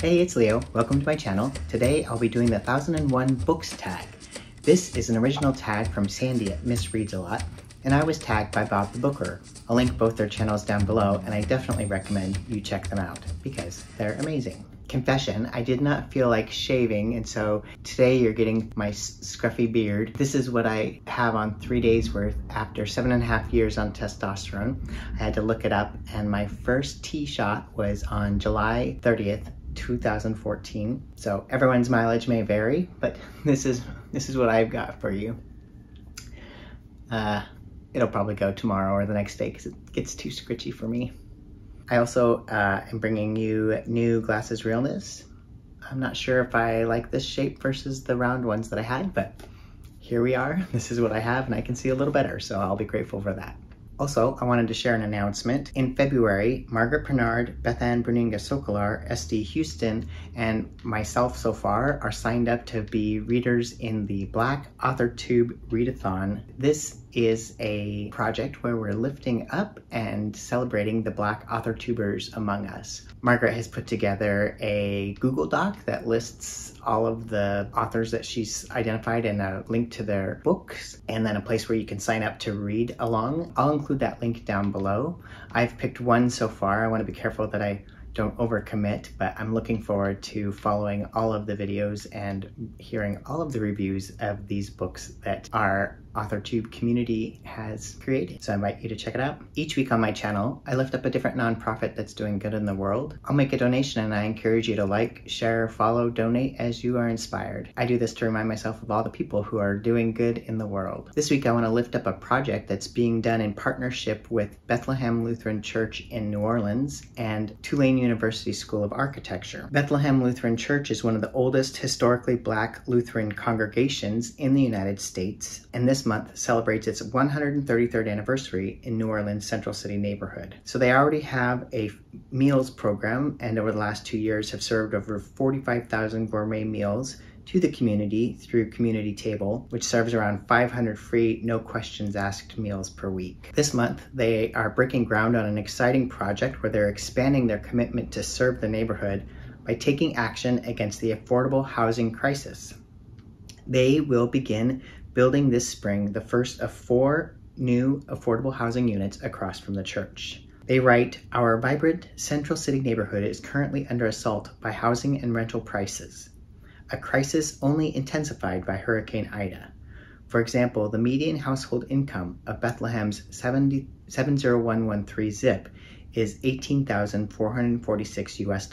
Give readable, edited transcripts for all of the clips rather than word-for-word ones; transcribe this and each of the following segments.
Hey, it's Leo. Welcome to my channel. Today I'll be doing the 1001 Books tag. This is an original tag from Sandy at Miss Reads a Lot, and I was tagged by Bob the Booker. I'll link both their channels down below, and I definitely recommend you check them out because they're amazing. Confession, I did not feel like shaving, and so today you're getting my scruffy beard. This is what I have on 3 days worth after 7.5 years on testosterone. I had to look it up, and my first tee shot was on July 30th, 2014. So everyone's mileage may vary, but this is what I've got for you. It'll probably go tomorrow or the next day because it gets too scritchy for me. I also am bringing you new Glasses Realness. I'm not sure if I like this shape versus the round ones that I had, but here we are. This is what I have, and I can see a little better, so I'll be grateful for that. Also, I wanted to share an announcement. In February, Margaret Pernard, Beth Ann Bruninga-Sokolar, SD Houston, and myself so far are signed up to be readers in the Black AuthorTube Readathon. This is a project where we're lifting up and celebrating the Black AuthorTubers among us. Margaret has put together a Google Doc that lists all of the authors that she's identified and a link to their books, and then a place where you can sign up to read along. I'll include that link down below. I've picked one so far. I want to be careful that I don't overcommit, but I'm looking forward to following all of the videos and hearing all of the reviews of these books that our AuthorTube community has created. So I invite you to check it out. Each week on my channel, I lift up a different nonprofit that's doing good in the world. I'll make a donation, and I encourage you to like, share, follow, donate as you are inspired. I do this to remind myself of all the people who are doing good in the world. This week I want to lift up a project that's being done in partnership with Bethlehem Lutheran Church in New Orleans and Tulane University School of Architecture. Bethlehem Lutheran Church is one of the oldest historically Black Lutheran congregations in the United States, and this month celebrates its 133rd anniversary in New Orleans' Central City neighborhood. So they already have a meals program, and over the last 2 years have served over 45,000 gourmet meals to the community through Community Table, which serves around 500 free, no questions asked meals per week. This month, they are breaking ground on an exciting project where they're expanding their commitment to serve the neighborhood by taking action against the affordable housing crisis. They will begin building this spring the first of 4 new affordable housing units across from the church. They write, "Our vibrant Central City neighborhood is currently under assault by housing and rental prices, a crisis only intensified by Hurricane Ida. For example, the median household income of Bethlehem's 70113 zip is $18,446 US.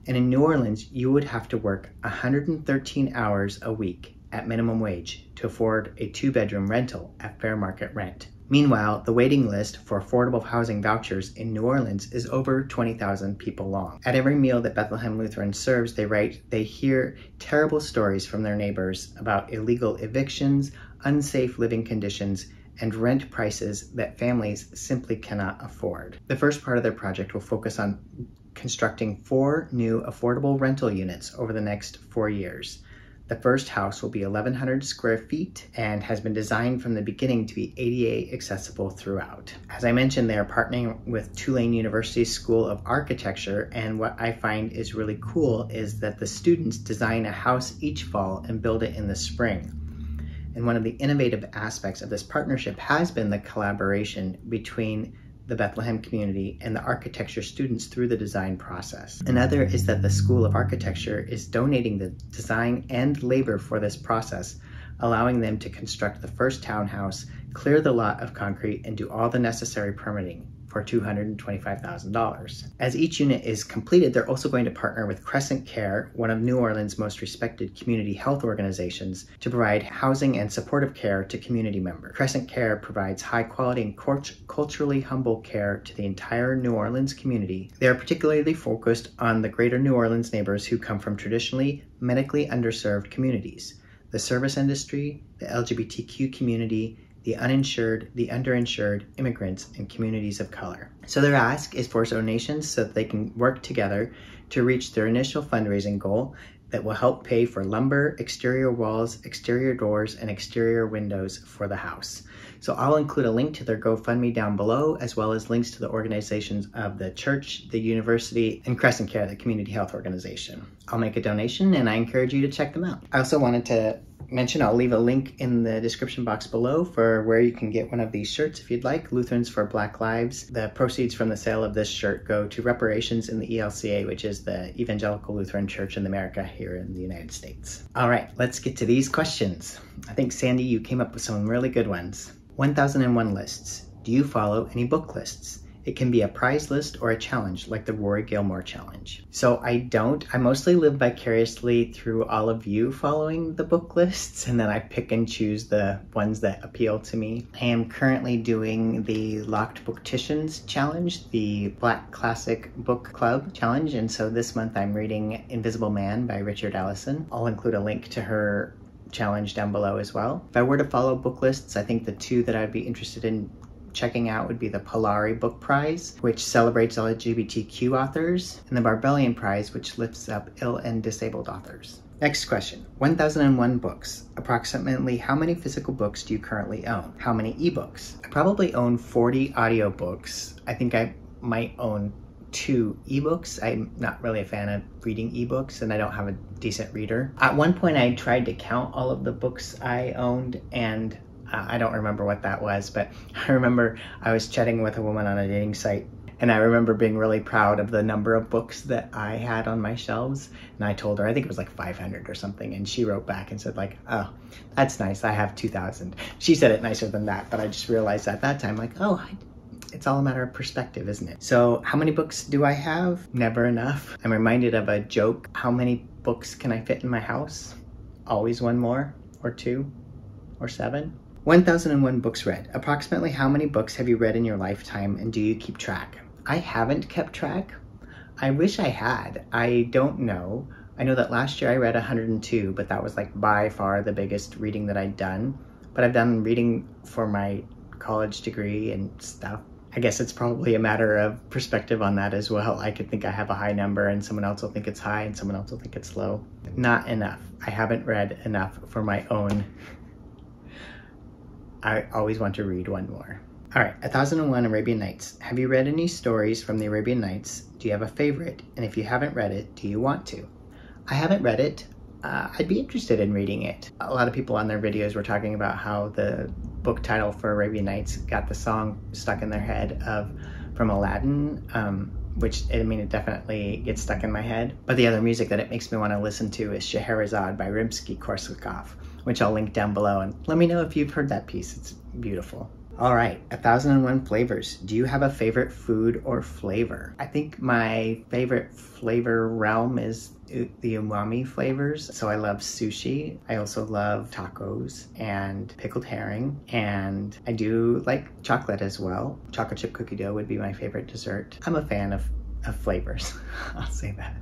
And in New Orleans, you would have to work 113 hours a week at minimum wage to afford a 2-bedroom rental at fair market rent. Meanwhile, the waiting list for affordable housing vouchers in New Orleans is over 20,000 people long. At every meal that Bethlehem Lutheran serves, they write, they hear terrible stories from their neighbors about illegal evictions, unsafe living conditions, and rent prices that families simply cannot afford." The first part of their project will focus on constructing 4 new affordable rental units over the next 4 years. The first house will be 1,100 square feet and has been designed from the beginning to be ADA accessible throughout. As I mentioned, they are partnering with Tulane University School of Architecture, and what I find is really cool is that the students design a house each fall and build it in the spring. And one of the innovative aspects of this partnership has been the collaboration between the Bethlehem community and the architecture students through the design process. Another is that the School of Architecture is donating the design and labor for this process, allowing them to construct the first townhouse, clear the lot of concrete, and do all the necessary permitting for $225,000. As each unit is completed, they're also going to partner with Crescent Care, one of New Orleans' most respected community health organizations, to provide housing and supportive care to community members. Crescent Care provides high quality and culturally humble care to the entire New Orleans community. They are particularly focused on the greater New Orleans neighbors who come from traditionally medically underserved communities, the service industry, the LGBTQ community, the uninsured, the underinsured, immigrants, and communities of color. So their ask is for donations so that they can work together to reach their initial fundraising goal that will help pay for lumber, exterior walls, exterior doors, and exterior windows for the house. So I'll include a link to their GoFundMe down below, as well as links to the organizations of the church, the university, and Crescent Care, the community health organization. I'll make a donation and I encourage you to check them out. I also wanted to mention, I'll leave a link in the description box below for where you can get one of these shirts if you'd like, Lutherans for Black Lives. The proceeds from the sale of this shirt go to reparations in the ELCA, which is the Evangelical Lutheran Church in America here in the United States. All right, let's get to these questions. I think, Sandy, you came up with some really good ones. 1001 lists. Do you follow any book lists? It can be a prize list or a challenge, like the Rory Gilmore challenge. So I don't. I mostly live vicariously through all of you following the book lists, and then I pick and choose the ones that appeal to me. I am currently doing the Locked Bookticians challenge, the Black Classic Book Club challenge, and so this month I'm reading Invisible Man by Richard Ellison. I'll include a link to her challenge down below as well. If I were to follow book lists, I think the two that I'd be interested in checking out would be the Polari Book Prize, which celebrates LGBTQ authors, and the Barbellion Prize, which lifts up ill and disabled authors. Next question. 1001 books. Approximately how many physical books do you currently own? How many ebooks? I probably own 40 audiobooks. I think I might own 2 ebooks. I'm not really a fan of reading ebooks, and I don't have a decent reader. At one point I tried to count all of the books I owned, and I don't remember what that was, but I remember I was chatting with a woman on a dating site, and I remember being really proud of the number of books that I had on my shelves. And I told her, I think it was like 500 or something, and she wrote back and said like, oh, that's nice, I have 2,000. She said it nicer than that, but I just realized at that time, like, oh, it's all a matter of perspective, isn't it? So how many books do I have? Never enough. I'm reminded of a joke. How many books can I fit in my house? Always one more, or 2, or 7. 1001 books read. Approximately how many books have you read in your lifetime, and do you keep track? I haven't kept track. I wish I had. I don't know. I know that last year I read 102, but that was like by far the biggest reading that I'd done. But I've done reading for my college degree and stuff. I guess it's probably a matter of perspective on that as well. I could think I have a high number and someone else will think it's high and someone else will think it's low. Not enough. I haven't read enough for my own. I always want to read one more. All right, 1001 Arabian Nights. Have you read any stories from the Arabian Nights? Do you have a favorite? And if you haven't read it, do you want to? I haven't read it. I'd be interested in reading it. A lot of people on their videos were talking about how the book title for Arabian Nights got the song stuck in their head from Aladdin, which, I mean, it definitely gets stuck in my head. But the other music that it makes me want to listen to is Scheherazade by Rimsky-Korsakov, which I'll link down below, and let me know if you've heard that piece. It's beautiful. All right, 1001 flavors. Do you have a favorite food or flavor? I think my favorite flavor realm is the umami flavors. So I love sushi. I also love tacos and pickled herring, and I do like chocolate as well. Chocolate chip cookie dough would be my favorite dessert. I'm a fan of flavors. I'll say that.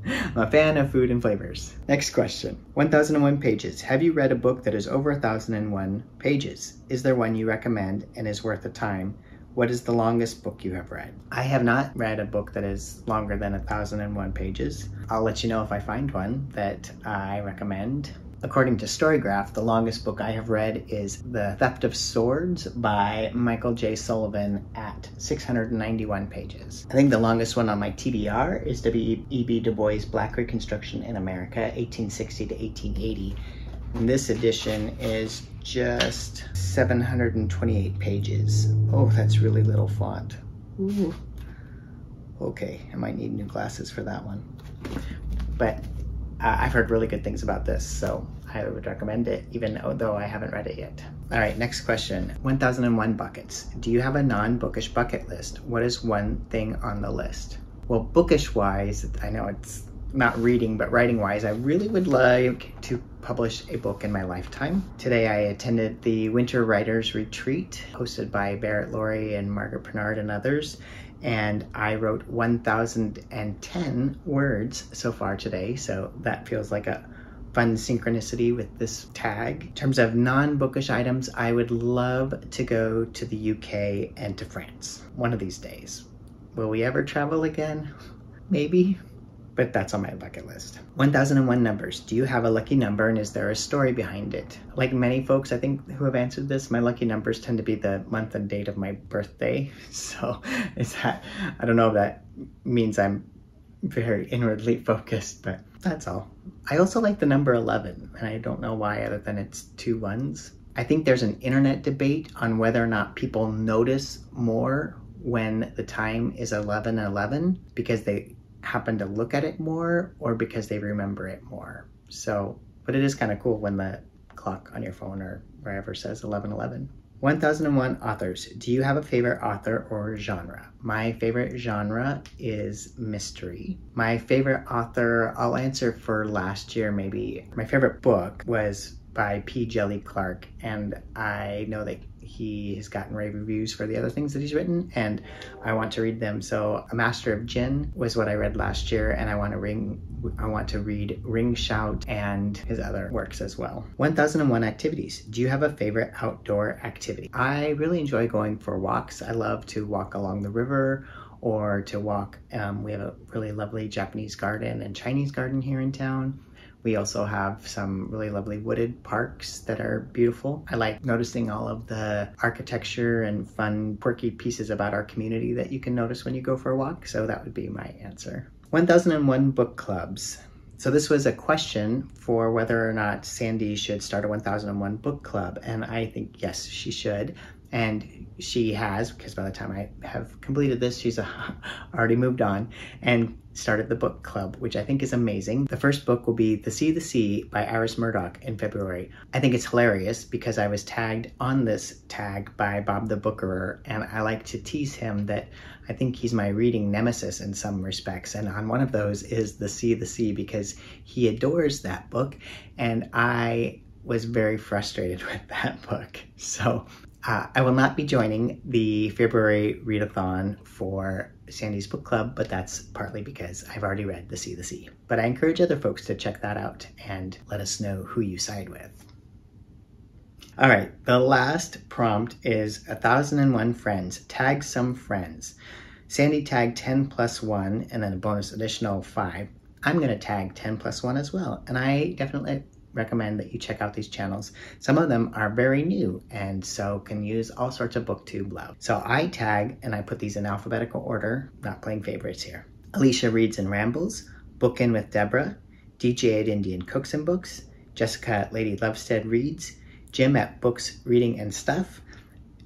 I'm a fan of food and flavors. Next question. 1001 pages. Have you read a book that is over 1001 pages? Is there one you recommend and is worth the time? What is the longest book you have read? I have not read a book that is longer than 1001 pages. I'll let you know if I find one that I recommend. According to Storygraph, the longest book I have read is The Theft of Swords by Michael J. Sullivan at 691 pages. I think the longest one on my TBR is W.E.B. Du Bois' Black Reconstruction in America, 1860 to 1880. And this edition is just 728 pages. Oh, that's really little font. Ooh. Okay, I might need new glasses for that one. But I've heard really good things about this, so I would recommend it, even though I haven't read it yet. All right, next question. 1001 buckets. Do you have a non-bookish bucket list? What is one thing on the list? Well, bookish-wise, I know it's not reading, but writing-wise, I really would like to publish a book in my lifetime. Today I attended the Winter Writers Retreat hosted by Barrett Laurie and Margaret Pernard and others, and I wrote 1,010 words so far today, so that feels like a fun synchronicity with this tag. In terms of non-bookish items, I would love to go to the UK and to France one of these days. Will we ever travel again? Maybe. but that's on my bucket list. 1001 numbers. Do you have a lucky number, and is there a story behind it? Like many folks, I think, who have answered this, my lucky numbers tend to be the month and date of my birthday. So I don't know if that means I'm very inwardly focused, but that's all. I also like the number 11, and I don't know why other than it's 2 ones. I think there's an internet debate on whether or not people notice more when the time is 11:11 because they happen to look at it more or because they remember it more. So, but it is kind of cool when the clock on your phone or wherever says 11:11. 1001 authors. Do you have a favorite author or genre? My favorite genre is mystery. My favorite author, I'll answer for last year maybe. My favorite book was by P. Djeli Clark, and I know that he has gotten rave reviews for the other things that he's written, and I want to read them. So A Master of Jinn was what I read last year, and I want to read Ring Shout and his other works as well. 1001 activities. Do you have a favorite outdoor activity? I really enjoy going for walks. I love to walk along the river or to walk. We have a really lovely Japanese garden and Chinese garden here in town. We also have some really lovely wooded parks that are beautiful. I like noticing all of the architecture and fun, quirky pieces about our community that you can notice when you go for a walk. So that would be my answer. 1001 book clubs. So this was a question for whether or not Sandy should start a 1001 book club. And I think, yes, she should. And she has, because by the time I have completed this, she's already moved on and started the book club, which I think is amazing. The first book will be The Sea by Iris Murdoch in February. I think it's hilarious because I was tagged on this tag by Bob the Bookerer, and I like to tease him that I think he's my reading nemesis in some respects. And on one of those is The Sea because he adores that book, and I was very frustrated with that book. So I will not be joining the February readathon for Sandy's book club, but that's partly because I've already read The Sea. But I encourage other folks to check that out and let us know who you side with. All right, the last prompt is 1001 friends. Tag some friends. Sandy tagged 10 plus 1 and then a bonus additional 5. I'm going to tag 10 plus 1 as well, and I definitely recommend that you check out these channels. Some of them are very new and so can use all sorts of booktube love. So I tag and I put these in alphabetical order, not playing favorites here. Alicia Reads and Rambles, Bookin with Deborah, DJ at Indian Cooks and Books, Jessica at Lady Lovestead Reads, Jim at Books, Reading and Stuff,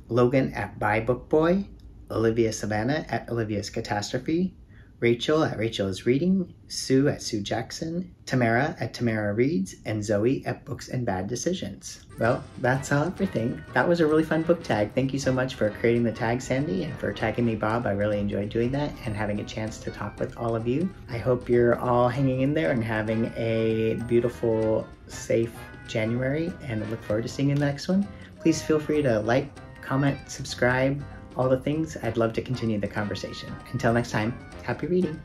Logan at Buy Book Boy, Olivia Savannah at Olivia's Catastrophe, Rachel at Rachel is Reading, Sue at Sue Jackson, Tamara at Tamara Reads, and Zoe at Books and Bad Decisions. Well, that's everything. That was a really fun book tag. Thank you so much for creating the tag, Sandy, and for tagging me, Bob. I really enjoyed doing that and having a chance to talk with all of you. I hope you're all hanging in there and having a beautiful, safe January, and look forward to seeing you in the next one. Please feel free to like, comment, subscribe, all the things. I'd love to continue the conversation. Until next time, happy reading.